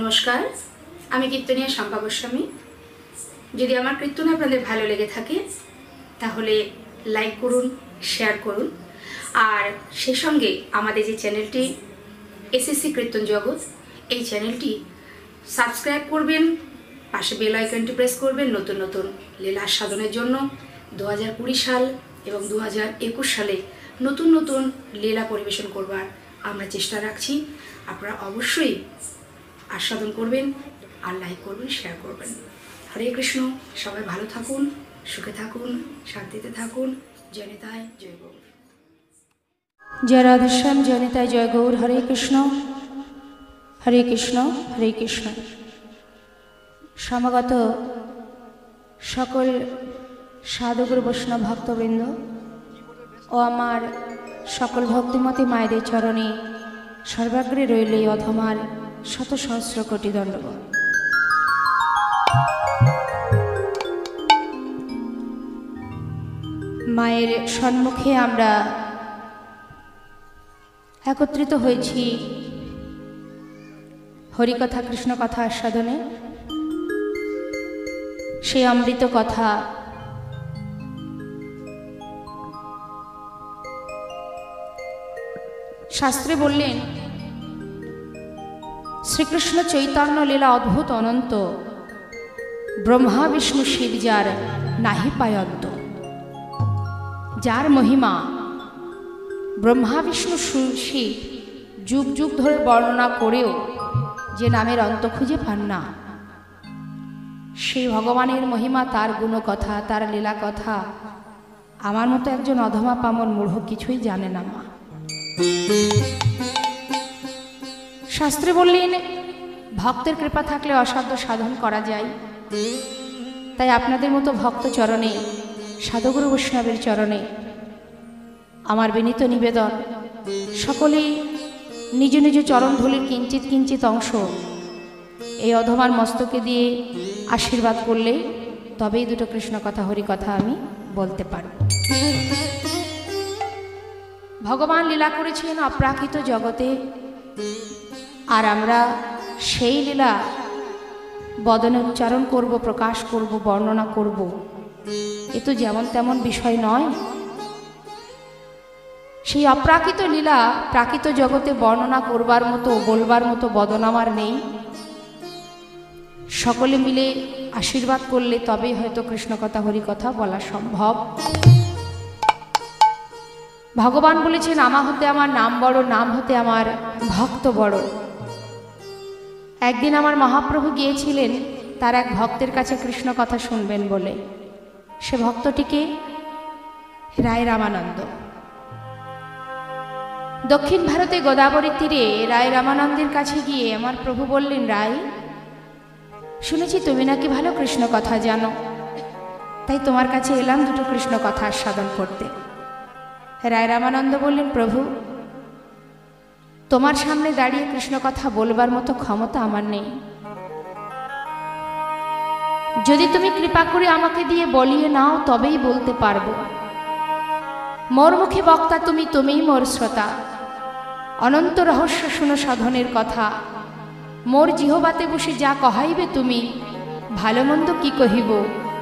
নমস্কার, আমি কীর্তনিয়া শম্পা গোস্বামী। যদি আমার কীর্তন আপনাদের ভালো লেগে থাকে তাহলে লাইক করুন, শেয়ার করুন, আর সেই সঙ্গে আমাদের যে চ্যানেলটি এসএসসি কীর্তন জগৎ, এই চ্যানেলটি সাবস্ক্রাইব করবেন, পাশে বেল আইকনটি প্রেস করবেন নতুন নতুন লীলা আস্বাদনের জন্য। 2020 সাল এবং 2021 সালে নতুন নতুন লীলা পরিবেশন করবার আমরা চেষ্টা রাখছি। আপনারা অবশ্যই আস্বাদন করবেন আর লাইক করবেন, শেয়ার করবেন। হরে কৃষ্ণ। সবাই ভালো থাকুন, সুখে থাকুন, শান্তিতে থাকুন। জয় নিতাই, জয় গৌর। জয় রাধেশ্যাম, জয় নিতাই, জয় গৌর। হরে কৃষ্ণ, হরে কৃষ্ণ, হরে কৃষ্ণ। সমাগত সকল সাধুগুরু বৈষ্ণব ভক্তবৃন্দ ও আমার সকল ভক্তিমতী মায়েদের চরণে সর্বাগ্রে রইল এই অধমার শত সহস্র কোটি দণ্ডবত। মায়ের সম্মুখে আমরা একত্রিত হয়েছি হরিকথা, কৃষ্ণ কথা আস্বাদনে। সেই অমৃত কথা শাস্ত্রে বললেন, শ্রীকৃষ্ণ চৈতন্য লীলা অদ্ভুত অনন্ত, ব্রহ্মা বিষ্ণু শিব যার নাহি পায়ন্ত। যার মহিমা ব্রহ্মা বিষ্ণু শিব যুগ যুগ ধরে বর্ণনা করেও যে নামের অন্ত খুঁজে পান না, সেই ভগবানের মহিমা, তার গুণ কথা, তার লীলা কথা আমার মতো একজন অধমা পামর মূঢ় কিছুই জানে না মা। শাস্ত্রে বললেন, ভক্তের কৃপা থাকলে অসাধ্য সাধন করা যায়। তাই আপনাদের মতো ভক্ত চরণে, সাধুগুরু বৈষ্ণবের চরণে আমার বিনীত নিবেদন, সকলেই নিজ নিজ চরণধূলির কিঞ্চিত কিঞ্চিত অংশ এই অধমার মস্তকে দিয়ে আশীর্বাদ করলে তবেই দুটো কৃষ্ণ কথা, হরি কথা আমি বলতে পারব। ভগবান লীলা করেছেন অপ্রাকৃত জগতে, আর আমরা সেই লীলা বদনে উচ্চারণ করব, প্রকাশ করব, বর্ণনা করব, এ তো যেমন তেমন বিষয় নয়। সেই অপ্রাকৃত লীলা প্রাকৃত জগতে বর্ণনা করবার মতো, বলবার মতো বদন আমার নেই। সকলে মিলে আশীর্বাদ করলে তবেই হয়তো কৃষ্ণ কথা, হরি কথা বলা সম্ভব। ভগবান বলেছেন, আমা হতে আমার নাম বড়, নাম হতে আমার ভক্ত বড়। একদিন আমার মহাপ্রভু গিয়েছিলেন তার এক ভক্তের কাছে কৃষ্ণ কথা শুনবেন বলে। সে ভক্তটিকে রায় রামানন্দ। দক্ষিণ ভারতে গোদাবরীর তীরে রায় রামানন্দের কাছে গিয়ে আমার প্রভু বললেন, রায়, শুনেছি তুমি নাকি ভালো কৃষ্ণ কথা জানো, তাই তোমার কাছে এলাম দুটো কৃষ্ণ কথা আস্বাদন করতে। রায় রামানন্দ বললেন, প্রভু, তোমার সামনে দাঁড়িয়ে কৃষ্ণ কথা বলবার মতো ক্ষমতা আমার নেই। যদি তুমি কৃপা করে আমাকে দিয়ে বলিয়ে নাও তবেই বলতে পারবো। মোর মুখে বক্তা তুমি, তুমিই মোর শ্রোতা। অনন্ত রহস্য শুনো সাধনের কথা। মোর জিহবাতে বসে যা কহাইবে তুমি, ভালো মন্দ কি কহিব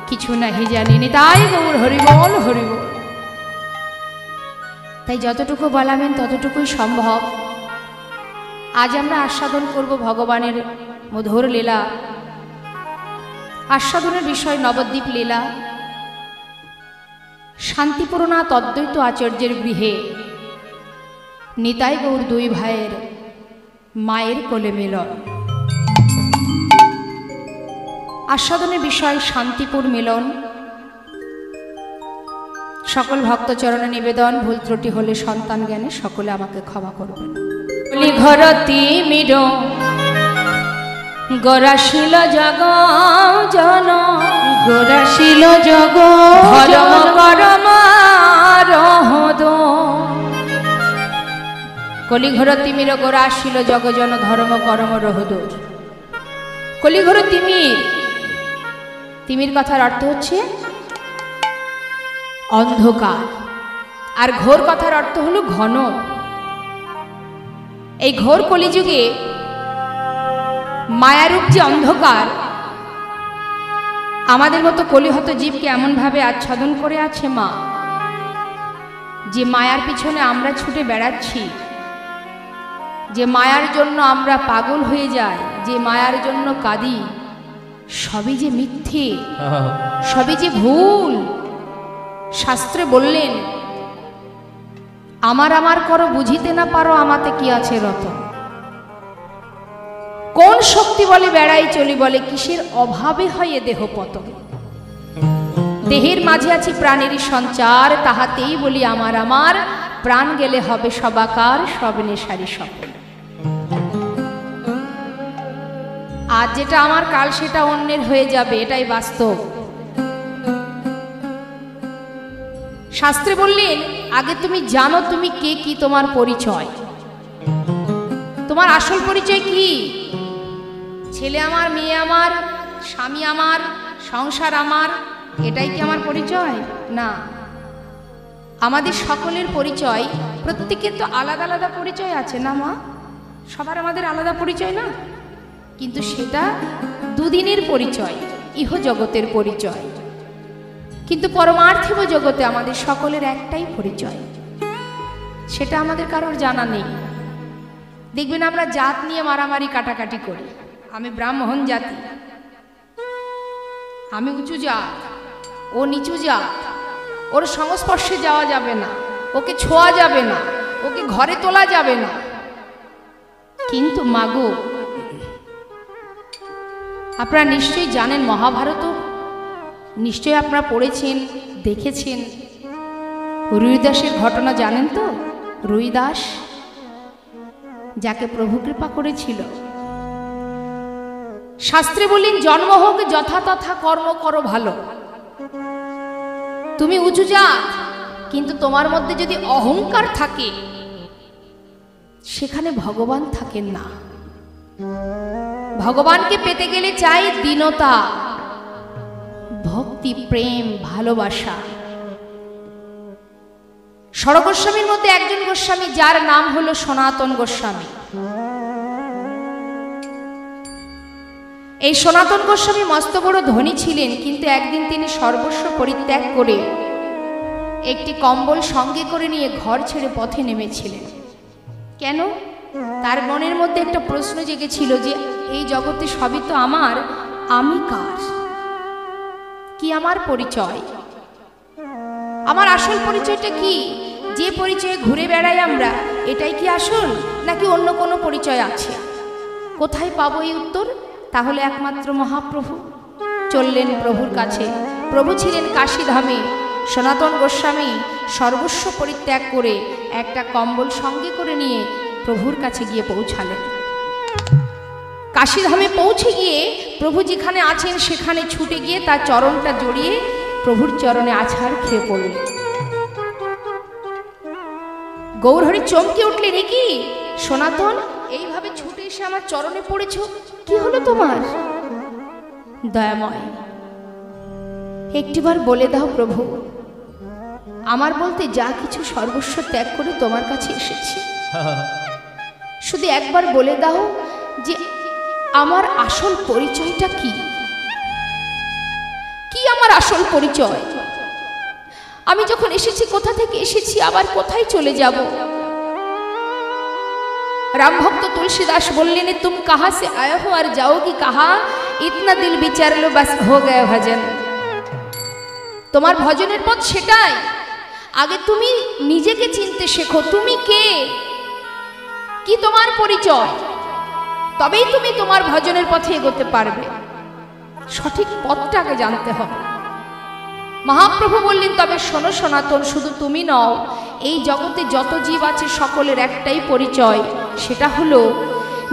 কিছু নাহি জানিনি। তাই গৌর হরিবল হরিবল। তাই যতটুকু বলাবেন ততটুকুই সম্ভব। আজ আমরা আস্বাদন করব ভগবানের মধুর লীলা। আস্বাদনের বিষয় নবদ্বীপ লীলা। শান্তিপূর্ণনাথ অদ্বৈত আচার্যের গৃহে নিতাই গৌর দুই ভাইয়ের মায়ের কোলে মিলন। আস্বাদনের বিষয় শান্তিপুর মিলন। সকল ভক্তচরণে নিবেদন, ভুল ত্রুটি হলে সন্তান জ্ঞানে সকলে আমাকে ক্ষমা করবেন। ঘরতি মির গোরাশিল জগ জন, গোরাশিল জগ ধর্ম করম রহদ। কলিঘর তিমির গোরাশিল জগজন, ধর্ম করম রহদূর। কলিঘর তিমির, তিমির কথার অর্থ হচ্ছে অন্ধকার, আর ঘোর কথার অর্থ হলো ঘন। এই ঘোর কলিযুগে মায়ারূপ যে অন্ধকার আমাদের মতো কলিহত জীবকে এমনভাবে আচ্ছাদন করে আছে মা, যে মায়ার পিছনে আমরা ছুটে বেড়াচ্ছি, যে মায়ার জন্য আমরা পাগল হয়ে যাই, যে মায়ার জন্য কাঁদি, সবই যে মিথ্যে, সবই যে ভুল। শাস্ত্রে বললেন, আমার আমার করো বুঝিতে না পারো আমাতে কি আছে রত। কোন শক্তি বলে বেড়াই চলি, বলে কিসের অভাবে হয় এ দেহ পতন। দেহের মাঝে আছে প্রাণেরই সঞ্চার, তাহাতেই বলি আমার আমার, প্রাণ গেলে হবে সবাকার, সব নেশারি সকল। আজ যেটা আমার কাল সেটা অন্যের হয়ে যাবে, এটাই বাস্তব। শাস্ত্রে বললেন, আগে তুমি জানো তুমি কে, কি তোমার পরিচয়, তোমার আসল পরিচয় কি। ছেলে আমার, মেয়ে আমার, স্বামী আমার, সংসার আমার, এটাই কি আমার পরিচয়? না। আমাদের সকলের পরিচয়, প্রত্যেকের তো আলাদা আলাদা পরিচয় আছে না মা? সবার আমাদের আলাদা পরিচয় না, কিন্তু সেটা দুদিনের পরিচয়, ইহ জগতের পরিচয়। কিন্তু পরমার্থিব জগতে আমাদের সকলের একটাই পরিচয়, সেটা আমাদের কারোর জানা নেই। দেখবেন আমরা জাত নিয়ে মারামারি কাটাকাটি করি, আমি ব্রাহ্মণ জাতি, আমি উঁচু জাত, ও নিচু জাত, ওর সংস্পর্শে যাওয়া যাবে না, ওকে ছোঁয়া যাবে না, ওকে ঘরে তোলা যাবে না। কিন্তু মাগো, আপনারা নিশ্চয়ই জানেন, মহাভারত নিশ্চয়ই আপনারা পড়েছেন, দেখেছেন। রুইদাসের ঘটনা জানেন তো? রুইদাস যাকে প্রভু কৃপা করেছিল। শাস্ত্রে বললেন, জন্ম হোক যথাতথা, কর্ম করো ভালো। তুমি উঁচু জাত, কিন্তু তোমার মধ্যে যদি অহংকার থাকে, সেখানে ভগবান থাকেন না। ভগবানকে পেতে গেলে চাই দীনতা, ভক্তি, প্রেম, ভালোবাসা। ষড় গোস্বামীর মধ্যে একজন গোস্বামী, যার নাম হলো সনাতন গোস্বামী। এই সনাতন গোস্বামী মস্ত বড় ধনী ছিলেন, কিন্তু একদিন তিনি সর্বস্ব পরিত্যাগ করে একটি কম্বল সঙ্গে করে নিয়ে ঘর ছেড়ে পথে নেমেছিলেন। কেন? তার মনের মধ্যে একটা প্রশ্ন জেগেছিল যে এই জগতে সবই তো আমার, আমি কার? কি আমার পরিচয়? আমার আসল পরিচয়টা কি? যে পরিচয়ে ঘুরে বেড়াই আমরা, এটাই কি আসল, নাকি অন্য কোনো পরিচয় আছে? কোথায় পাবো এই উত্তর? তাহলে একমাত্র মহাপ্রভু। চললেন প্রভুর কাছে। প্রভু ছিলেন কাশীধামে। সনাতন গোস্বামী সর্বস্ব পরিত্যাগ করে একটা কম্বল সঙ্গে করে নিয়ে প্রভুর কাছে গিয়ে পৌঁছালেন। কাশীধামে পৌঁছে গিয়ে প্রভু যেখানে আছেন সেখানে ছুটে গিয়ে তার চরণটা জড়িয়ে প্রভুর চরণে আছাড় খেয়ে পড়লেন। গৌরহরি চমকে উঠলেন, এ কি সনাতন, এইভাবে ছুটে এসে আমার চরণে পড়েছ, কি হলো তোমার? দয়াময়, একটিবার বলে দাও প্রভু, আমার বলতে যা কিছু সর্বস্ব ত্যাগ করে তোমার কাছে এসেছি, শুধু একবার বলে দাও যে আমার আসল পরিচয়টা কি? কি আমার আসল পরিচয়? আমি যখন এসেছি কোথা থেকে এসেছি, আবার কোথায় চলে যাব? রামভক্ত তুলসীদাস বললেন, তুম কাহা সে আয়ে হো আর যাওগি কাহা, ইতনা দিল বিচার লো বাস হো গয়া ভজন। তোমার ভজনের পথ সেটাই, আগে তুমি নিজেকে চিনতে শেখো, তুমি কে, কি তোমার পরিচয়, তবেই তুমি তোমার ভজনের পথে এগোতে পারবে। সঠিক পথটাকে জানতে হবে। মহাপ্রভু বললেন, তবে শোনো সনাতন, শুধু তুমি নও, এই জগতে যত জীব আছে সকলের একটাই পরিচয়, সেটা হলো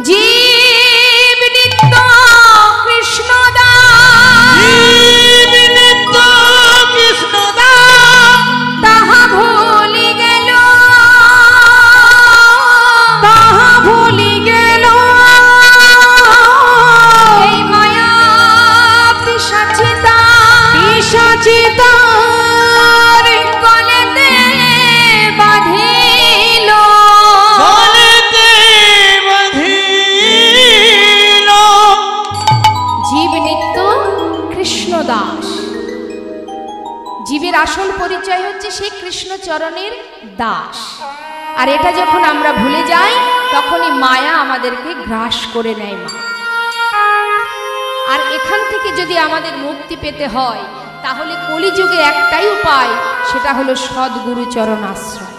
জীব নিত্য কৃষ্ণ দাস, তাহা ভুলি গেল, তাহা ভুলি গেল এই মায়া পিশাচিতা, পিশাচিতা গলেতে বাঁধিল, গলেতে বাঁধিল। আসল পরিচয় হচ্ছে সেই কৃষ্ণ চরণের দাস। আর এটা যখন আমরা ভুলে যাই তখনই মায়া আমাদেরকে গ্রাস করে নেয় মা। আর এখান থেকে যদি আমাদের মুক্তি পেতে হয় তাহলে কলিযুগে একটাই উপায়, সেটা হলো সদ্গুরু চরণ আশ্রয়।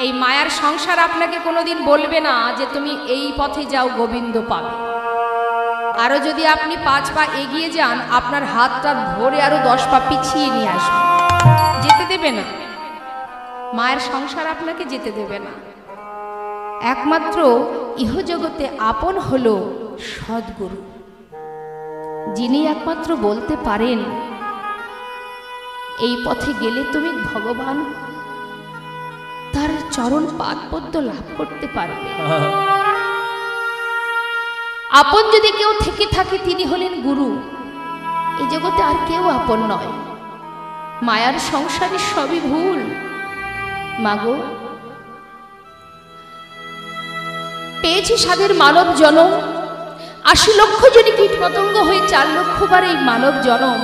এই মায়ার সংসার আপনাকে কোনোদিন বলবে না যে তুমি এই পথে যাও গোবিন্দ পাবে। আরো যদি আপনি 5 পা এগিয়ে যান আপনার হাতটা ধরে আরো 10 পা পিছিয়ে নিয়ে আসবে, যেতে দেবে না। মায়ের সংসার আপনাকে যেতে দেবে না। একমাত্র ইহজগতে আপন হলো সদ্গুরু, যিনি একমাত্র বলতে পারেন এই পথে গেলে তুমি ভগবান তার চরণ পাদপদ্ম লাভ করতে পারবে। আপন যদি কেউ থেকে থাকে তিনি হলেন গুরু। এই জগতে আর কেউ আপন নয়। মায়ার সংসারে সবই ভুল। মাগো, পেয়েছি সাধের মানব জনম, 80 লক্ষ জনী কীট পতঙ্গ হয়ে 4 লক্ষ বার এই মানব জনম।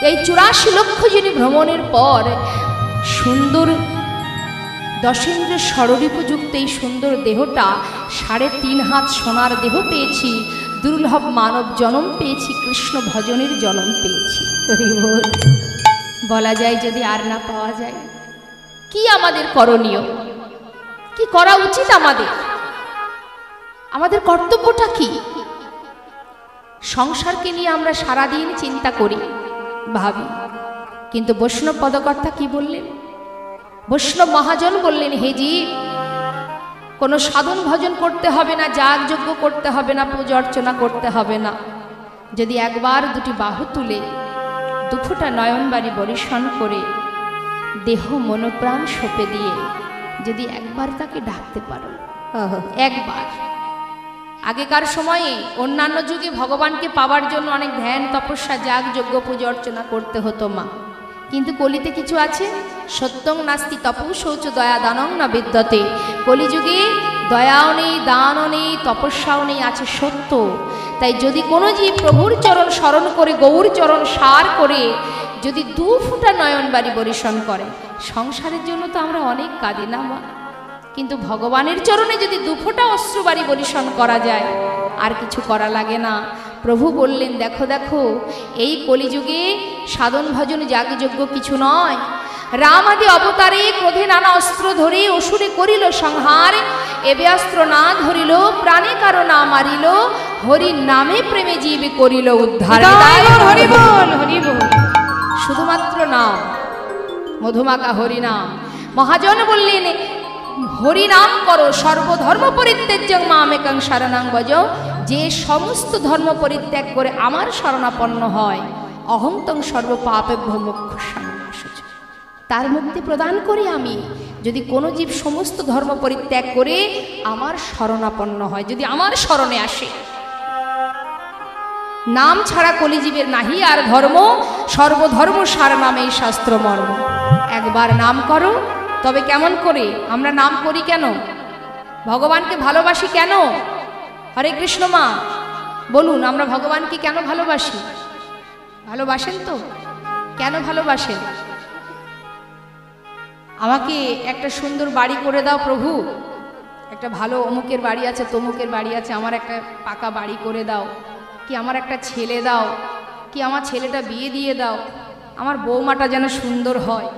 এই 84 লক্ষ জনী ভ্রমণের পর সুন্দর দশেন্দ্র ষড়রিপুযুক্ত এই সুন্দর দেহটা 3.5 হাত সোনার দেহ পেয়েছি, দুর্লভ মানব জনম পেয়েছি, কৃষ্ণ ভজনের জনম পেয়েছি। বলা যায় যদি আর না পাওয়া যায়, কি আমাদের করণীয়, কি করা উচিত আমাদের কর্তব্যটা কি? সংসারকে নিয়ে আমরা সারাদিন চিন্তা করি, ভাবি, কিন্তু বৈষ্ণব পদকর্তা কি বললেন? বৈষ্ণব মহাজন বললেন, হে জীব, কোনো সাধন ভজন করতে হবে না, যাগ যজ্ঞ করতে হবে না, পূজা অর্চনা করতে হবে না। যদি একবার 2টি বাহু তুলে 2 ফোঁটা নয়নবাড়ি বরিশন করে দেহ মনোপ্রাণ সঁপে দিয়ে যদি একবার তাকে ডাকতে পারো, একবার। আগেকার সময়ে অন্যান্য যুগে ভগবানকে পাওয়ার জন্য অনেক ধ্যান তপস্যা যাগ যজ্ঞ পূজা অর্চনা করতে হতো মা, কিন্তু কলিতে কিছু আছে, সত্যং নাস্তি তপু শৌচ দয়া দানং না বিদ্যতে। কলিযুগে দয়াও নেই, দানও নেই, তপস্যাও নেই, আছে সত্য। তাই যদি কোনো জীব প্রভুর চরণ স্মরণ করে গৌর চরণ সার করে যদি 2 ফোঁটা নয়নবাড়ি বরিশন করে, সংসারের জন্য তো আমরা অনেক কাঁদি না মা, কিন্তু ভগবানের চরণে যদি 2 ফোঁটা অশ্রুবাড়ি বরিশন করা যায় আর কিছু করা লাগে না। প্রভু বললেন, দেখো দেখো, এই কলিযুগে সাধন ভজন যাগযজ্ঞ কিছু নয়। রাম আদি অবতারে ক্রোধে নানা অস্ত্র ধরে অসুরে করিল সংহার, এবে অস্ত্র না ধরিল প্রাণে কারো না মারিল, হরি নামে প্রেমে জীবে করিল উদ্ধার। হরি বল, হরি বল। শুধুমাত্র নাম, মধুমাকা হরি নাম। মহাজন বললেন, হরি নাম করো, সর্বধর্ম পরিত্যাজ্যং মামেকং শরণং ভজ। যে সমস্ত ধর্ম পরিত্যাগ করে আমার শরণাপন্ন হয়, অহংতং সর্বপাপেভ্যো মোক্ষয়ং, তার মুক্তি প্রদান করি আমি। যদি কোনো জীব সমস্ত ধর্ম পরিত্যাগ করে আমার শরণাপন্ন হয়, যদি আমার শরণে আসে, নাম ছাড়া কলিজীবের নাহি আর ধর্ম, সর্বধর্ম সার নামেই শাস্ত্র মর্ম। একবার নাম করো। তবে কেমন করে? আমরা নাম করি কেন? ভগবানকে ভালোবাসি কেন? হরে কৃষ্ণ মা বলুন, আমরা ভগবানকে কেন ভালোবাসি? ভালোবাসেন তো? কেন ভালোবাসেন? আমাকে একটা সুন্দর বাড়ি করে দাও প্রভু, একটা ভালো অমুকের বাড়ি আছে, তমুকের বাড়ি আছে, আমার একটা পাকা বাড়ি করে দাও, কি আমার একটা ছেলে দাও, কি আমার ছেলেটা বিয়ে দিয়ে দাও, আমার বৌমাটা যেন সুন্দর হয়,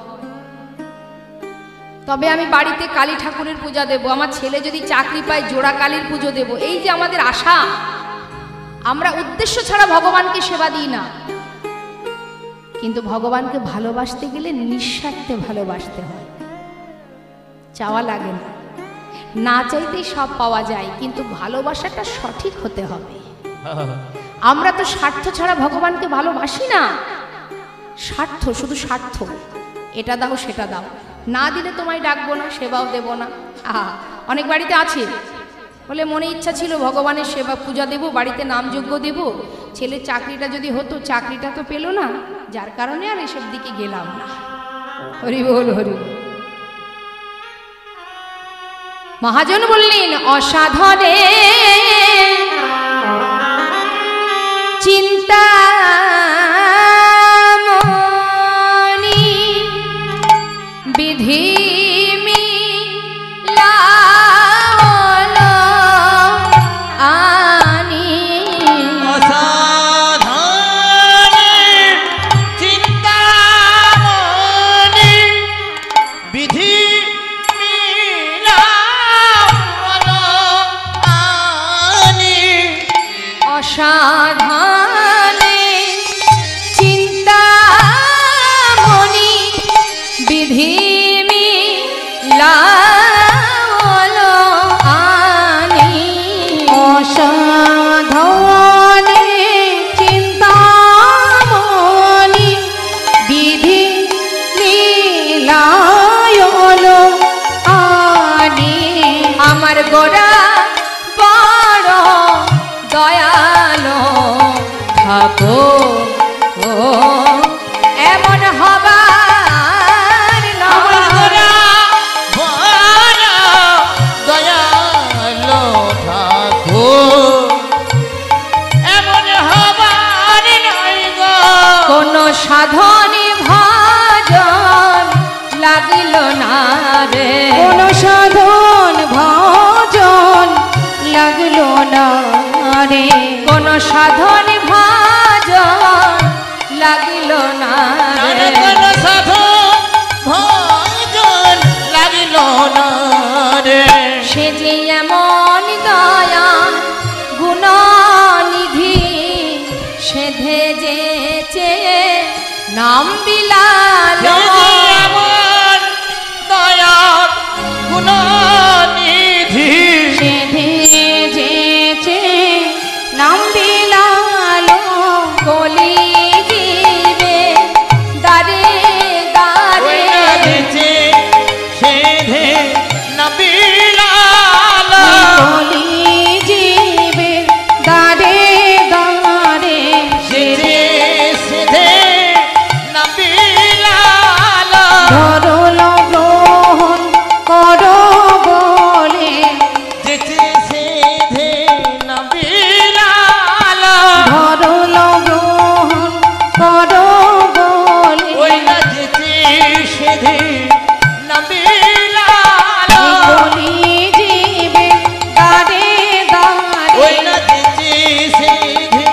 তবে আমি বাড়িতে কালী ঠাকুরের পূজা দেব, আমার ছেলে যদি চাকরি পায় জোড়া কালীর পুজো দেব। এই যে আমাদের আশা, আমরা উদ্দেশ্য ছাড়া ভগবানকে সেবা দিই না। কিন্তু ভগবানকে ভালোবাসতে গেলে নিঃস্বার্থে ভালোবাসতে হয়, চাওয়া লাগে না, না চাইতেই সব পাওয়া যায়, কিন্তু ভালোবাসাটা সঠিক হতে হবে। আমরা তো স্বার্থ ছাড়া ভগবানকে ভালোবাসি না। স্বার্থ, শুধু স্বার্থ, এটা দাও সেটা দাও, না দিলে তোমায় ডাকবো না, সেবাও দেব না। অনেক বাড়িতে আছে, বলে মনে ইচ্ছা ছিল ভগবানের সেবা পূজা দেব, বাড়িতে নামযজ্ঞ দেব, ছেলের চাকরিটা যদি হতো, চাকরিটা তো পেল না, যার কারণে আর এসব দিকে গেলাম না। হরি বল, হরি। মহাজন বললেন, অসাধনে চিন্তা সাধনে চিন্তামণি বিধি মিলালো আনি অসাধনে চিন্তামণি বিধি মিলালো আনি আমার গোরা বড় দয়ালো ঠাকুর ও এমন হবার নয় দয়ালো ঠাকুর এমন হবার নয় গো কোন সাধনে ভজন লাগিল না রে কোন সাধন ভজন লাগলো না রে কোন সাধন ভজন লাগিল না রে কোন সাধন ভজন লাগিল না রে সে যে এমন দয়া গুণনিধি সেধে যেচে নাম বিলালো আমার দয়ার গুণনিধি সেধে যেচে নাম বিলালো কলি জীবে দারে দারে সেধে নবিলাল কলি জীবে দারে দারে সেধে সেধে নবিলাল ধরল গ্রহণ করো বলে যেতে সেধে নবিলাল ধরল গ্রহণ করো বলে ওই না যেতে সেধে নবিলাল কলি জীবে দারে দারে ওই না যেতে সেধে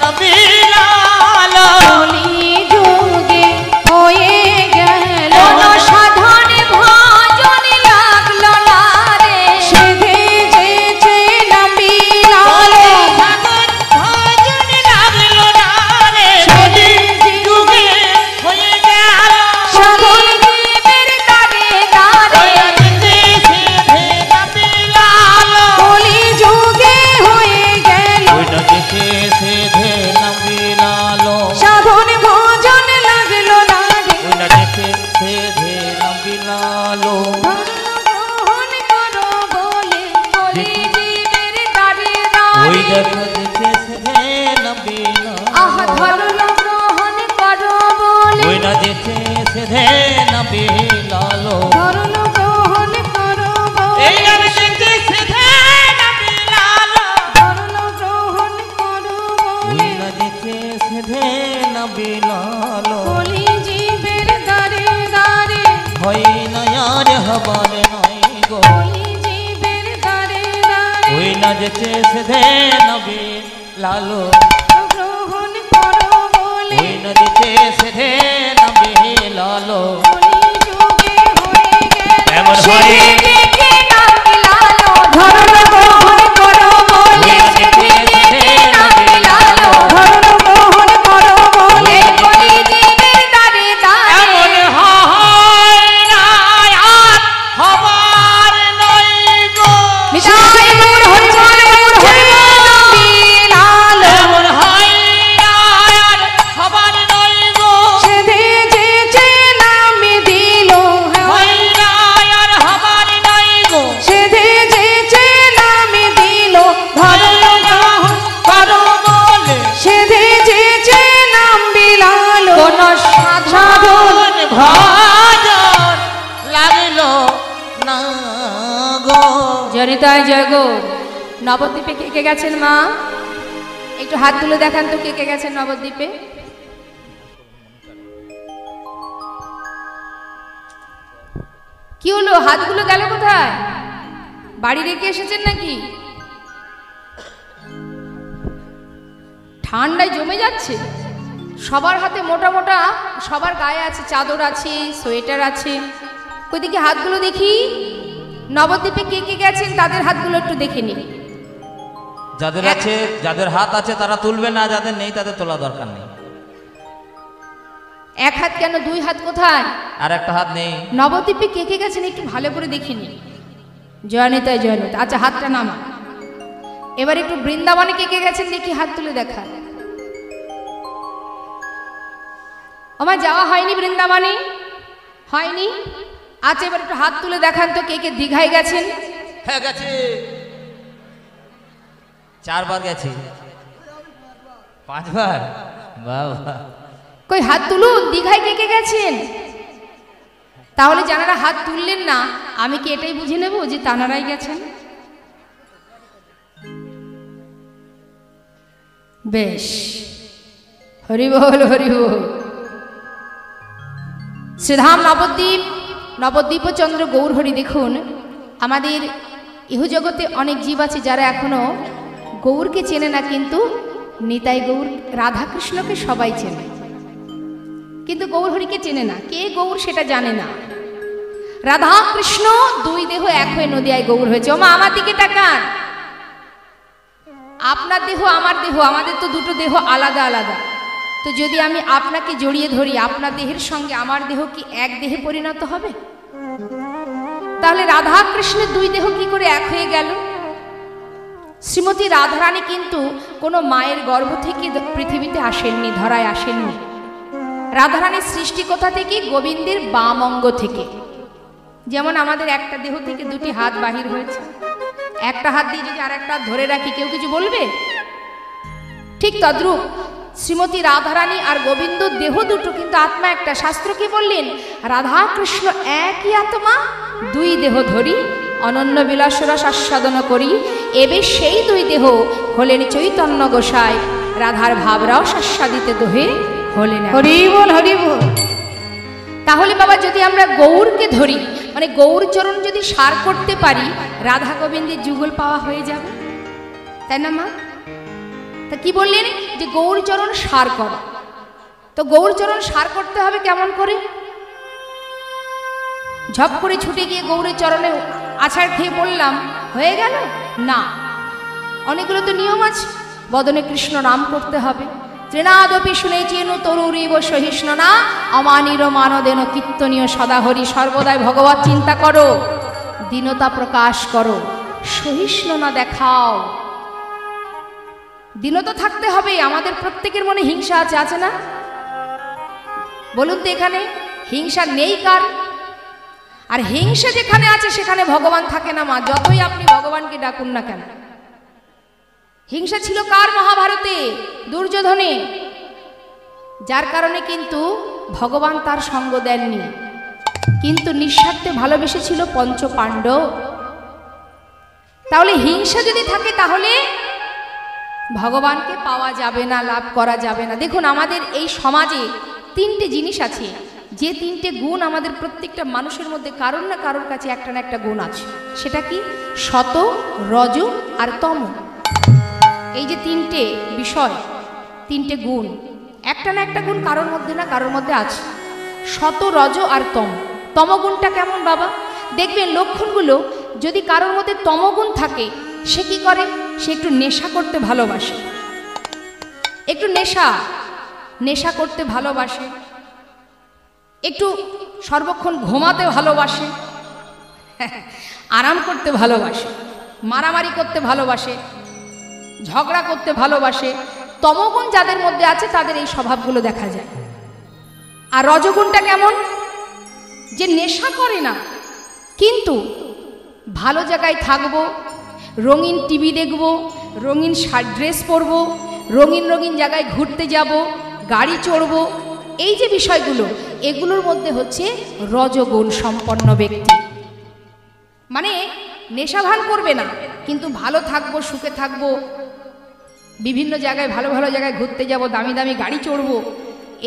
নবিলাল কলি যুগে হয়ে গেল কোন সাধনে ভজন লাগলো না রে সেধে যেচে নাম বিলালো সাধন ভজন লাগলো না রে সেধে যুগে হয়ে গেল সাধন জীবের দারে দারে কলি যুগে হয়ে গেল সাধন ভজন লাগলো না রে গ্রহণ করো বলে কলি জীবের দারে দারে আহা ধরল গ্রহণ করো বলে ধরল গ্রহণ করো বলে ধরল গ্রহণ করো বলে কলি জীবের দারে দারে হয় নয়ার হবার নয় গো কলি জীবের দারে দারে ওই না যেতে সেধে নবী লালো গ্রহণ করো বলে ওই না যেতে সেধে নবী লালো কলি যুগে হয়ে গেল এমন হয় সেধে যেচে নাম বিলালো ধরল গ্রহণ করো বলে সেধে যেচে নাম বিলালো ধরল গ্রহণ করো বলে কলি জীবের দারে দারে এমন হয় না আর হবার নয় গো মিঠাই মোর হরি বল মোর হরি নাম বিলালো এমন হয় না আর হবার নয় গো সেধে যেচে নাম দিলো হয় না আর হবার নয় গো সেধে যেচে নাম দিলো ধরল গ্রহণ করো বলে সেধে যেচে নাম বিলালো কোন সাধন ভজন লাগিল না গো জনিতায় জগৎ নবদ্বীপে কে কে গেছেন মা একটু হাত তুলে দেখান তো কে কে গেছেন নবদ্বীপে কি হলো হাতগুলো গেল কোথায় বাড়ি রেখে এসেছেন নাকি ঠান্ডায় জমে যাচ্ছে সবার হাতে মোটা মোটা সবার গায়ে আছে চাদর আছে সোয়েটার আছে কই দেখি হাতগুলো দেখি নবদ্বীপে কে কে গেছেন তাদের হাতগুলো একটু দেখে নিন যাদের আছে, যাদের হাত আছে তারা তুলবে না, যাদের নেই তাদের তোলা দরকার নেই। এক হাত কেন, দুই হাত কোথায়? আর একটা হাত নেই। নবদ্বীপে কে কে গেছেন একটু ভালো করে দেখিনি। জয়নিতায় জয়নিতা, আচ্ছা হাতটা নামা। এবার একটু বৃন্দাবনে কে কে গেছেন দেখি, হাত তুলে দেখা। আমার যাওয়া হয়নি বৃন্দাবনে? হয়নি? আচ্ছা এবার একটু হাত তুলে দেখান তো কে কে দীঘায় গেছেন? হ্যাঁ গেছি, 4 বার গেছি। 5 বার? বাবা, কই হাত তুলুন, দীঘায় কে কে গেছেন? তাহলে যারা হাত তুললেন না, আমি কি এটাই বুঝে নেব যে তানারাই গেছেন? বেশ, হরি বল হরি বল। শ্রীধাম নবদ্বীপ, নবদ্বীপচন্দ্র গৌর হরি। দেখুন, আমাদের ইহজগতে অনেক জীব আছে যারা এখনো গৌরকে চেনে না, কিন্তু নিতাই গৌর রাধাকৃষ্ণকে সবাই চেনে, কিন্তু গৌর হরিকে চেনে না। কে গৌর সেটা জানে না। রাধা কৃষ্ণ দুই দেহ এক হয়ে নদিয়ায় গৌর হয়েছে। ওমা আমার দিকে তাকান। আপনার দেহ আমার দেহ, আমাদের তো দুটো দেহ আলাদা আলাদা। তো যদি আমি আপনাকে জড়িয়ে ধরি, আপনার দেহের সঙ্গে আমার দেহ কি এক দেহে পরিণত হবে? তাহলে রাধা কৃষ্ণের দুই দেহ কি করে এক হয়ে গেল? শ্রীমতী রাধারানী কিন্তু কোনো মায়ের গর্ভ থেকে পৃথিবীতে আসেননি, ধরায় আসেননি। রাধারানীর সৃষ্টি কোথা থেকে? গোবিন্দের বাম অঙ্গ থেকে। যেমন আমাদের একটা দেহ থেকে দুটি হাত বাহির হয়েছে, একটা হাত দিয়ে যদি আর একটা হাত ধরে রাখি কেউ কিছু বলবে? ঠিক তদ্রূপ শ্রীমতী রাধারানী আর গোবিন্দ দেহ দুটো, কিন্তু আত্মা একটা। শাস্ত্র কি বললেন? রাধা কৃষ্ণ একই আত্মা, দুই দেহ ধরি অনন্য বিলাসরস আস্বাদন করি। এবে সেই দুই দেহ হলেন চৈতন্য গোসাই, রাধার ভাবরস আস্বাদিতে দোহে হলেন হরি বল হরি বল। তাহলে বাবা যদি আমরা গৌরকে ধরি, মানে গৌরচরণ যদি সার করতে পারি, রাধা গোবিন্দের যুগল পাওয়া হয়ে যাবে, তাই না মা? তা কি বললেন? যে গৌরচরণ সার কর। তো গৌরচরণ সার করতে হবে কেমন করে? ঝপ করে ছুটে গিয়ে গৌরের চরণে আছাড় খেয়ে বললাম হয়ে গেল না, অনেকগুলো তো নিয়ম আছে। বদনে কৃষ্ণ নাম করতে হবে। তৃণাদপি শুনে চেন তরুরিব সহিষ্ণ না, অমানির মানদেন কীর্তনীয় সদা হরি। সর্বদাই ভগবত চিন্তা করো, দীনতা প্রকাশ করো, সহিষ্ণ না দেখাও। দীনতা থাকতে হবে। আমাদের প্রত্যেকের মনে হিংসা আছে, আছে না? বলুন তো এখানে হিংসা নেই কার? আর হিংসা যেখানে আছে সেখানে ভগবান থাকে না মা, যতই আপনি ভগবানকে ডাকুন না কেন। হিংসা ছিল কার? মহাভারতে দুর্যোধনে, যার কারণে কিন্তু ভগবান তার সঙ্গ দেননি, কিন্তু নিঃস্বার্থে ভালোবেসেছিল পঞ্চ পাণ্ডব। তাহলে হিংসা যদি থাকে তাহলে ভগবানকে পাওয়া যাবে না, লাভ করা যাবে না। দেখুন আমাদের এই সমাজে তিনটে জিনিস আছে, যে তিনটে গুণ আমাদের প্রত্যেকটা মানুষের মধ্যে কারোর না কারোর কাছে একটা না একটা গুণ আছে। সেটা কি? সত, রজ আর তম। এই যে তিনটে বিষয়, তিনটে গুণ, একটা না একটা গুণ কারোর মধ্যে না কারোর মধ্যে আছে। সত, রজ আর তম। তমগুণটা কেমন বাবা? দেখবেন লক্ষণগুলো, যদি কারোর মধ্যে তমগুণ থাকে সে কি করে? সে একটু নেশা করতে ভালোবাসে, একটু নেশা করতে ভালোবাসে, একটু সর্বক্ষণ ঘুমাতে ভালোবাসে, আরাম করতে ভালোবাসে, মারামারি করতে ভালোবাসে, ঝগড়া করতে ভালোবাসে। তমগুণ যাদের মধ্যে আছে তাদের এই স্বভাবগুলো দেখা যায়। আর রজগুণটা কেমন? যে নেশা করে না, কিন্তু ভালো জায়গায় থাকবো, রঙিন টিভি দেখব, রঙিন ড্রেস পরব, রঙিন রঙিন জায়গায় ঘুরতে যাব, গাড়ি চড়ব, এই যে বিষয়গুলো, এগুলোর মধ্যে হচ্ছে রজগুণ সম্পন্ন ব্যক্তি। মানে নেশাভান করবে না, কিন্তু ভালো থাকবো, সুখে থাকবো, বিভিন্ন জায়গায় ভালো ভালো জায়গায় ঘুরতে যাব, দামি দামি গাড়ি চড়ব,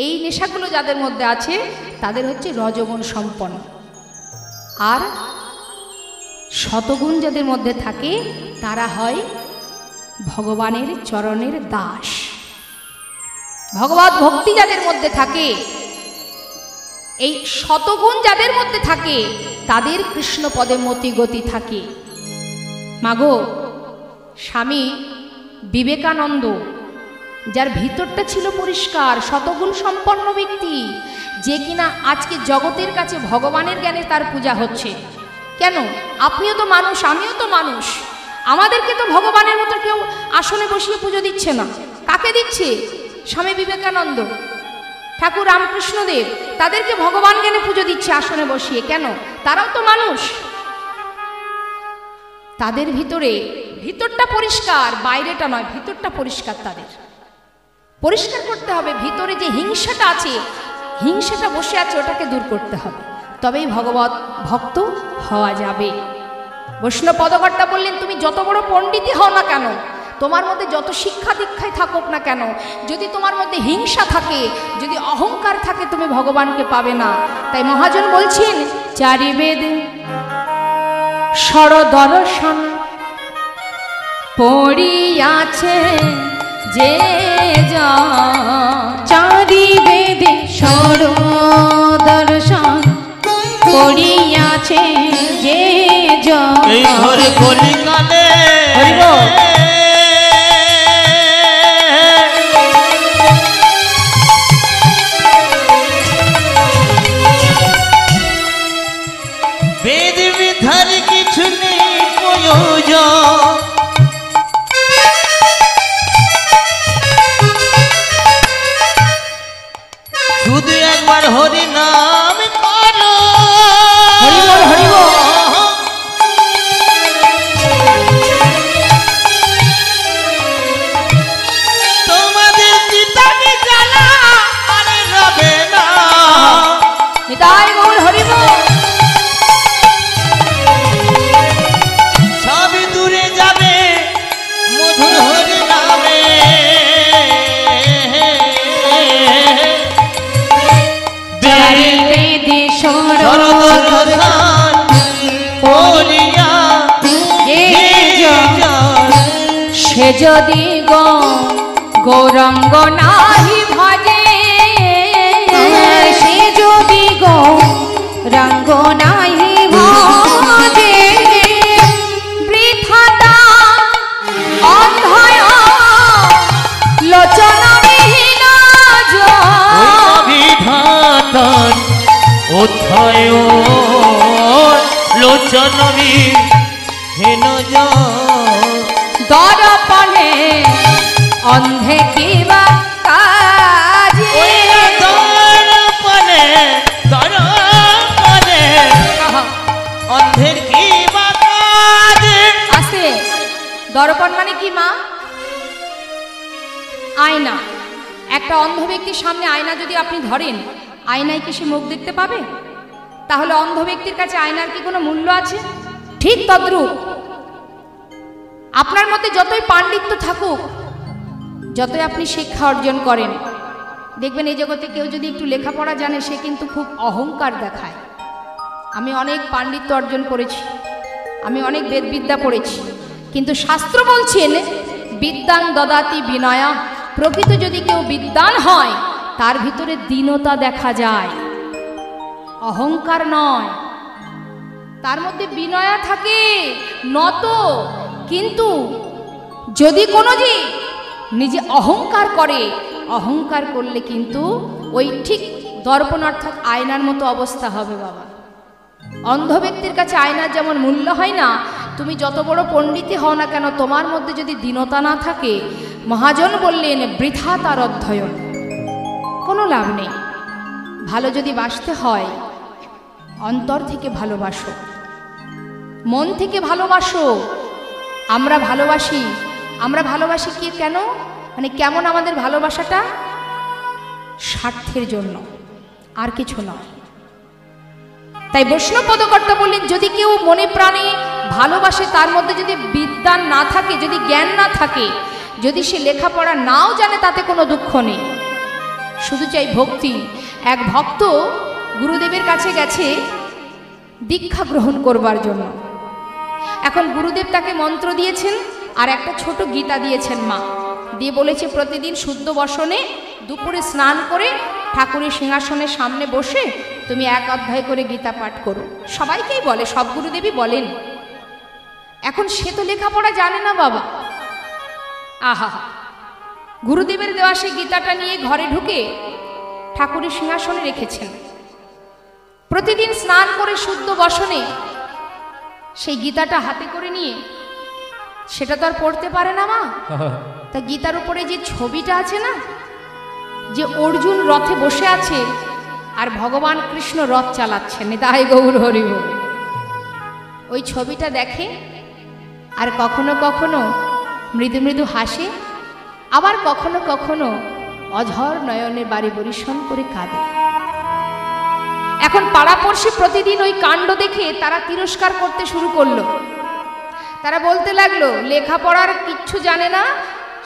এই নেশাগুলো যাদের মধ্যে আছে তাদের হচ্ছে রজগুণ সম্পন্ন। আর শতগুণ যাদের মধ্যে থাকে তারা হয় ভগবানের চরণের দাস। ভগবত ভক্তি যাদের মধ্যে থাকে, এই শতগুণ যাদের মধ্যে থাকে তাদের কৃষ্ণ পদে মতি গতি থাকে। মাগো, স্বামী বিবেকানন্দ, যার ভিতরটা ছিল পরিষ্কার, শতগুণ সম্পন্ন ব্যক্তি, যে কিনা আজকে জগতের কাছে ভগবানের জ্ঞানে তার পূজা হচ্ছে। কেন? আপনিও তো মানুষ, আমিও তো মানুষ, আমাদেরকে তো ভগবানের মতো কেউ আসনে বসিয়ে পুজো দিচ্ছে না। কাকে দিচ্ছে? স্বামী বিবেকানন্দ, ঠাকুর রামকৃষ্ণদেব, তাদেরকে ভগবান জ্ঞানে পুজো দিচ্ছে আসনে বসিয়ে। কেন? তারাও তো মানুষ। তাদের ভিতরটা পরিষ্কার, বাইরেটা নয়, ভিতরটা পরিষ্কার। তাদের পরিষ্কার করতে হবে। ভিতরে যে হিংসাটা আছে, হিংসাটা বসে আছে, ওটাকে দূর করতে হবে, তবেই ভগবত ভক্ত হওয়া যাবে। বৈষ্ণব পদকর্তা বললেন, তুমি যত বড় পণ্ডিতই হও না কেন, তোমার মধ্যে যত শিক্ষা দীক্ষায় থাকুক না কেন, যদি তোমার মধ্যে হিংসা থাকে, যদি অহংকার থাকে, তুমি ভগবানকে পাবে না। তাই মহাজন বলছেন, চারি বেদ সরদর্শন পড়িয়াছে যে চারি বেদে সরদর্শন পড়িয়াছে যে এই ঘরে কলিকালে বেদ বিধার কিছু নেই প্রয়োজন, শুধু একবার হরি নাম করো। তোমাদের চিতাকে জ্বালা আর রবে না। নিতাই গৌর হরি বল। সবই দূরে যাবে মধুর হরি নামে। সে যদি গৌরাঙ্গ নাহি ভজে, সে যদি গৌরাঙ্গ নাহি ভজে, বৃথা অন্ধয় লোচনবিহীন বিধাতার অধ্যয় লোচনবিহীন দর্পণে অন্ধে কিবা কাজে, দর্পণে অন্ধের কিবা কাজে। আছে দর্পণ মানে কি মা? আয়না। একটা অন্ধ ব্যক্তির সামনে আয়না যদি আপনি ধরেন, আয়নায় কি সে মুখ দেখতে পাবে? তাহলে অন্ধ ব্যক্তির কাছে আয়নার কি কোনো মূল্য আছে? ঠিক তদ্রূপ আপনার মধ্যে যতই পাণ্ডিত্য থাকুক, যতই আপনি শিক্ষা অর্জন করেন, দেখবেন এই জগতে কেউ যদি একটু লেখাপড়া জানে, সে কিন্তু খুব অহংকার দেখায়। আমি অনেক পাণ্ডিত্য অর্জন করেছি, আমি অনেক বেদবিদ্যা পড়েছি, কিন্তু শাস্ত্র বলছেন বিদ্যাং দদাতি বিনয়া। প্রকৃত যদি কেউ বিদ্বান হয়, তার ভিতরে দীনতা দেখা যায়, অহংকার নয়, তার মধ্যে বিনয়া থাকে, নত। কিন্তু যদি কোনো যে নিজে অহংকার করে, অহংকার করলে কিন্তু ওই ঠিক দর্পণ অর্থাৎ আয়নার মতো অবস্থা হবে বাবা। অন্ধ ব্যক্তির কাছে আয়নার যেমন মূল্য হয় না, তুমি যত বড় পণ্ডিতই হও না কেন, তোমার মধ্যে যদি দীনতা না থাকে, মহাজন বললেন বৃথা তার অধ্যয়ন, কোনো লাভ নেই। ভালো যদি বাসতে হয়, অন্তর থেকে ভালোবাসো, মন থেকে ভালোবাসো। আমরা ভালোবাসি কি কেন? মানে কেমন আমাদের ভালোবাসাটা? স্বার্থের জন্য, আর কিছু নয়। তাই বৈষ্ণব পদকর্তা বললেন, যদি কেউ মনে প্রাণে ভালোবাসে, তার মধ্যে যদি বিদ্যা না থাকে, যদি জ্ঞান না থাকে, যদি সে লেখাপড়া নাও জানে, তাতে কোনো দুঃখ নেই, শুধু চাই ভক্তি। এক ভক্ত গুরুদেবের কাছে গেছে দীক্ষা গ্রহণ করবার জন্য। এখন গুরুদেব তাকে মন্ত্র দিয়েছেন আর একটা ছোট গীতা দিয়েছেন মা, দিয়ে বলেছে প্রতিদিন শুদ্ধ বসনে দুপুরে স্নান করে ঠাকুরের সিংহাসনের সামনে বসে তুমি 1 অধ্যায় করে গীতা পাঠ করো। সবাইকেই বলে, সব গুরুদেবই বলেন। এখন সে তো লেখাপড়া জানে না বাবা, আহা, গুরুদেবের দেওয়া সেই গীতাটা নিয়ে ঘরে ঢুকে ঠাকুরের সিংহাসনে রেখেছেন। প্রতিদিন স্নান করে শুদ্ধ বসনে সেই গীতাটা হাতে করে নিয়ে, সেটা তো আর পড়তে পারে না মা, তা গীতার উপরে যে ছবিটা আছে না, যে অর্জুন রথে বসে আছে আর ভগবান কৃষ্ণ রথ চালাচ্ছেন, নিতাই গৌর হরি বল, ওই ছবিটা দেখে আর কখনো কখনো মৃদু মৃদু হাসে, আবার কখনো কখনো অঝর নয়নে বাড়ি বরিশন করে কাঁদে। এখন পাড়াপড়শি প্রতিদিন ওই কাণ্ড দেখে তারা তিরস্কার করতে শুরু করলো। তারা বলতে লাগলো, লেখাপড়ার কিচ্ছু জানে না,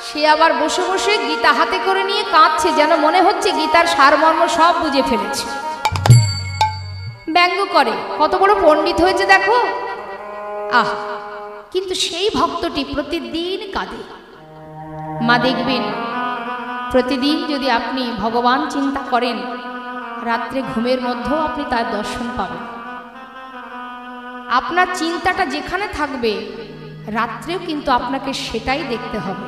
সে আবার বসে বসে গীতা হাতে করে নিয়ে কাঁদছে, যেন মনে হচ্ছে গীতার সারমর্ম সব বুঝে ফেলেছে। ব্যঙ্গ করে, কত বড় পণ্ডিত হয়েছে দেখো। আহ, কিন্তু সেই ভক্তটি প্রতিদিন কাঁদে। মা দেখবেন, প্রতিদিন যদি আপনি ভগবান চিন্তা করেন, রাত্রে ঘুমের মধ্যেও আপনি তার দর্শন পাবেন। আপনার চিন্তাটা যেখানে থাকবে, রাত্রেও কিন্তু আপনাকে সেটাই দেখতে হবে।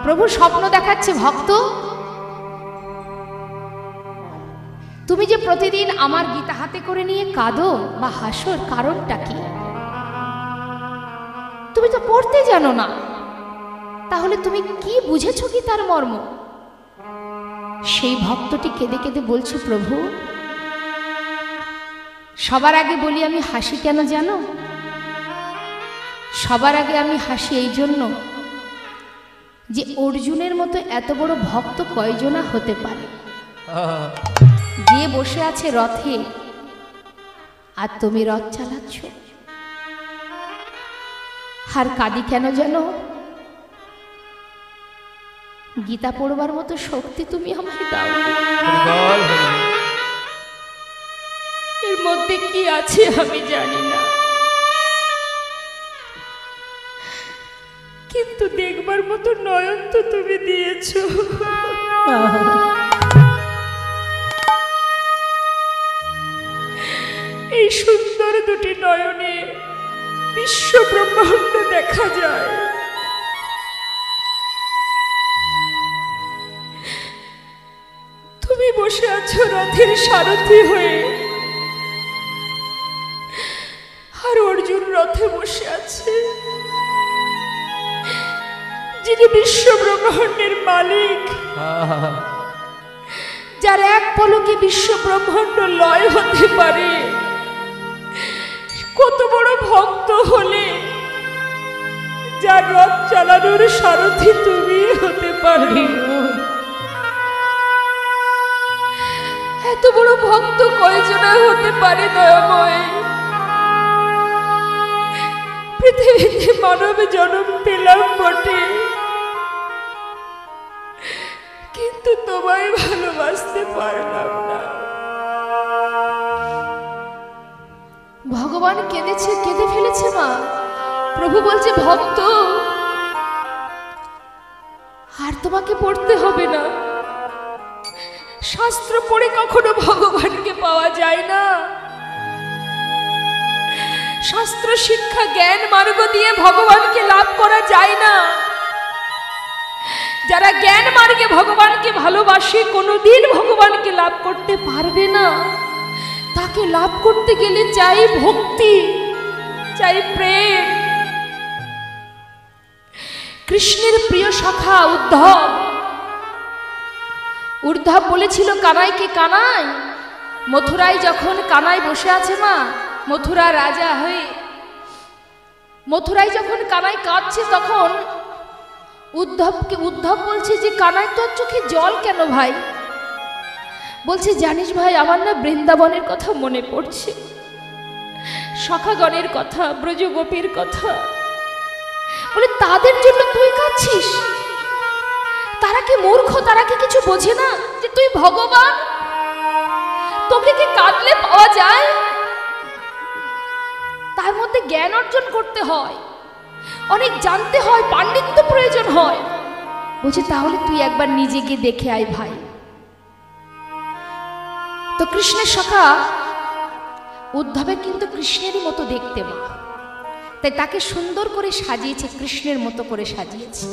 প্রভু স্বপ্ন দেখাচ্ছে, ভক্ত তুমি যে প্রতিদিন আমার গীতা হাতে করে নিয়ে কাঁদো বা হাসোর কারণটা কি? তুমি তো পড়তে জানো না, তাহলে তুমি কি বুঝেছো গীতার মর্ম? সেই ভক্তটি কেঁদে কেঁদে বলছে, প্রভু সবার আগে বলি আমি হাসি কেন জানো? সবার আগে আমি হাসি এই জন্য যে অর্জুনের মতো এত বড় ভক্ত কয়জনা হতে পারে, যে বসে আছে রথে আর তুমি রথ চালাচ্ছ। আর কাঁদি কেন জানো? গীতা পড়বার মতো শক্তি তুমি আমাকে দাও। এর মধ্যে কি আছে আমি জানি না, কিন্তু দেখবার মতো নয়ন তো তুমি দিয়েছো। এই সুন্দর দুটি নয়নে বিশ্ব ব্রহ্মাণ্ড দেখা যায়। তুমি বসে আছো রথের সারথি হয়ে, আর অর্জুন রথে বসে আছে, যিনি বিশ্ব ব্রহ্মাণ্ডের মালিক, যার এক পলকে বিশ্ব ব্রহ্মাণ্ড লয় হতে পারে। কত বড় ভক্ত হলে যার রথ চালানোর সারথি তুমি হতে পারবে। এত বড় ভক্ত কয়জনা হতে পারে দয়াময়? পৃথিবীতে মানব জন্ম পেলাম বটে, কিন্তু তোমায় ভালোবাসতে পারলাম না। ভগবান কেঁদেছে, কেঁদে ফেলেছে মা। প্রভু বলছে, ভক্ত আর তোমাকে পড়তে হবে না। শাস্ত্র পড়ে কখনো ভগবানকে পাওয়া যায় না। শাস্ত্র শিক্ষা জ্ঞান মার্গ দিয়ে ভগবানকে লাভ করা যায় না। যারা জ্ঞান মার্গে ভগবানকে ভালোবাসে, কোনোদিন ভগবানকে লাভ করতে পারবে না। তাকে লাভ করতে গেলে চাই ভক্তি, চাই প্রেম। কৃষ্ণের প্রিয় সখা উদ্ধব, উদ্ধব বলেছিল কানাইকে, কানাই মথুরায় যখন কানাই বসে আছে মা, মথুরা রাজা হয়ে, মথুরায় যখন কানাই কাঁদছে, তখন উদ্ধব বলছে যে কানাই তোর চোখে জল কেন ভাই? বলছে, জানিস ভাই, আমার না বৃন্দাবনের কথা মনে পড়ছে, সখাগণের কথা, ব্রজগোপীর কথা। বলে, তাদের জন্য তুই কাঁদছিস? তারা কি মূর্খ? তারা কি কিছু বোঝে না যে তুই ভগবান? তোকে কি কাঁদলে পাওয়া যায়? তার মধ্যে জ্ঞান অর্জন করতে হয়, অনেক জানতে হয়, পাণ্ডিত্য প্রয়োজন হয়। বলছে, তাহলে তুই একবার নিজে গিয়ে দেখে আয় ভাই। তো কৃষ্ণের সখা উদ্ধবের কিন্তু কৃষ্ণেরই মতো দেখতে মা। তাই তাকে সুন্দর করে সাজিয়েছে, কৃষ্ণের মতো করে সাজিয়েছে।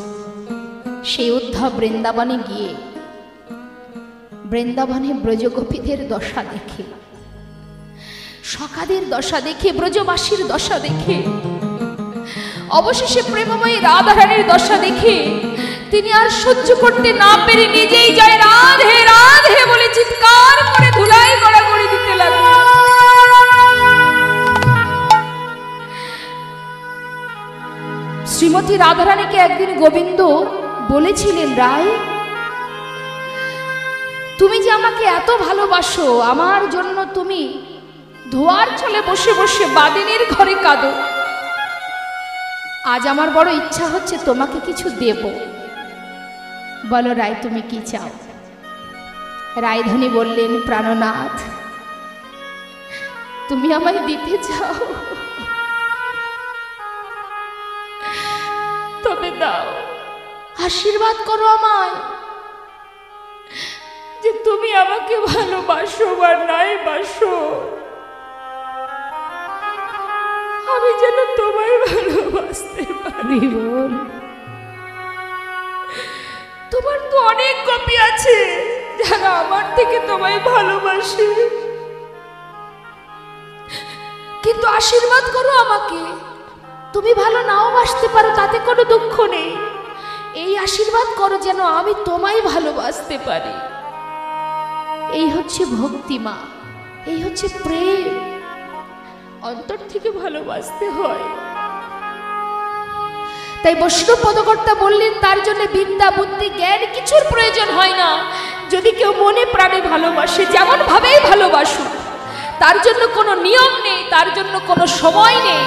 সেই উদ্ধব বৃন্দাবনে গিয়ে বৃন্দাবনে ব্রজগোপীদের দশা দেখে, সখাদের দশা দেখে, ব্রজবাসীর দশা দেখে, অবশেষে প্রেমময়ী রাধারানীর দশা দেখে তিনি আর সহ্য করতে না পেরে নিজেই জয় রাধে রাধে বলে চিৎকার করে ধুলাই গড়াগড়ি দিতে লাগলেন। শ্রীমতী রাধারানীকে একদিন গোবিন্দ বলেছিলেন, রায় তুমি যে আমাকে এত ভালোবাসো, আমার জন্য তুমি ধোয়ার ছলে বসে বসে বাদিনীর ঘরে কাঁদো, আজ আমার বড় ইচ্ছা হচ্ছে তোমাকে কিছু দেব, বলো রায় তুমি কি চাও? রায়ধনী বললেন, প্রাণনাথ তুমি আমায় দিতে চাও, তবে দাও, আশীর্বাদ করো আমায় যে তুমি আমাকে ভালোবাসো বা নাই বাসো, আমি যেন তোমায় ভালোবাসতে পারি। বল, তোমার তো অনেক গোপী আছে যারা আমার থেকে তোমায় ভালোবাসে, কিন্তু আশীর্বাদ করো আমাকে, তুমি ভালো নাও বাসতে পারো, তাতে কোনো দুঃখ নেই, এই আশীর্বাদ করো যেন আমি তোমায় ভালোবাসতে পারি। এই হচ্ছে ভক্তিমা, এই হচ্ছে প্রেম, অন্তর থেকে ভালোবাসতে হয়। তাই বৈষ্ণব পদকর্তা বললেন, তার জন্য বিদ্যা বুদ্ধি জ্ঞান কিছুর প্রয়োজন হয় না, যদি কেউ মনে প্রাণে ভালোবাসে, যেমন ভাবেই ভালোবাসুক, তার জন্য কোনো নিয়ম নেই, তার জন্য কোনো সময় নেই,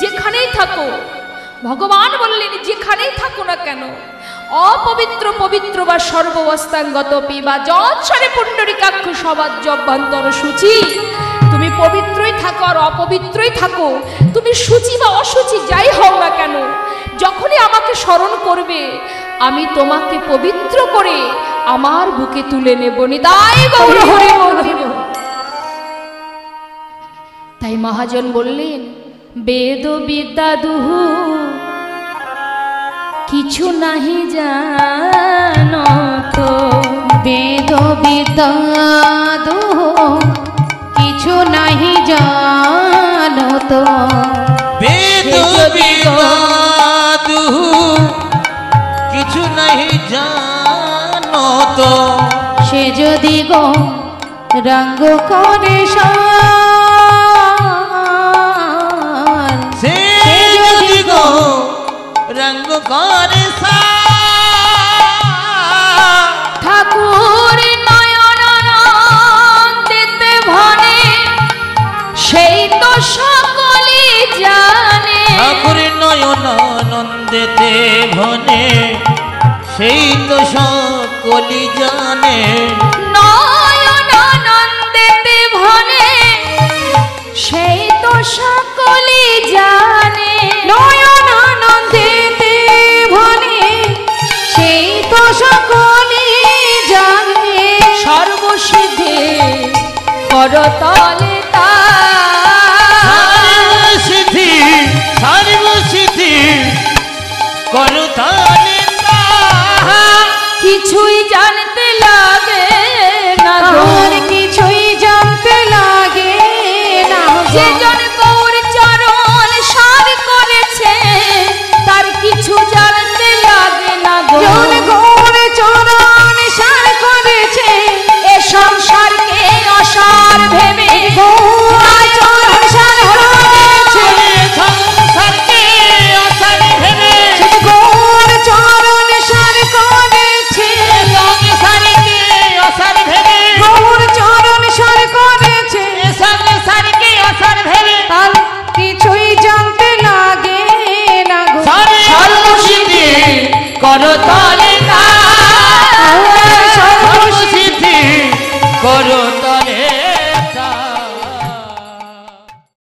যেখানেই থাকো, ভগবান বললেন যেখানেই থাকো না কেন, অপবিত্র পবিত্র বা সর্ববস্থাঙ্গত বা যৎসরে পুণ্ডরিকাক্ষ সবাজ্য অভ্যন্তর সূচি, তুমি পবিত্রই থাকো আর অপবিত্রই থাকো, তুমি সূচি বা অসুচি যাই হও না কেন, যখনই আমাকে স্মরণ করবে আমি তোমাকে পবিত্র করে আমার বুকে তুলে নেব। নিতাই গৌর হরি বল। তাই মহাজন বললেন, বেদ বিদ্যা দুহু কিছু নাহি জানো তো, বেদ বিদ্যা দুহু কিছু নাহি জানো তো, বেদ বিদ্যা দুহু কিছু নাহি জানো তো, সে যদি গো রঙ্গ করে সে যদি গো রঙ্গ করে ঠাকুর নয়নানন্দিতে ভনে, সেই তো সকলে জানে, ঠাকুর নয়নানন্দিতে ভনে, সেই তো সকলি জানে, নয়নানন্দিতে ভনে, সেই তো সকলে জানে, নয়নানন্দিতে ভনে, সেই তো সকলে জানে, সর্বসিদ্ধে করতলে সর্বসিদ্ধি সর্বসিদ্ধি করতলে কিছুই জানতে লাগে না, কিছুই জানতে লাগে না, যে জন গৌর চরণ সার করেছে তার কিছু জানতে লাগে না, জন গৌর চরণ সার করেছে এ সংসারকে অসার ভেবে, গৌর চরণ সার করেছে সংসারকে অসার ভেবে, গৌর চরণ সার করেছে সংসারকে অসার ভেবে, গৌর চরণ সার করেছে সংসারকে অসার ভেবে, তার কিছুই জানতে লাগে না, সর্বসিদ্ধি করতলে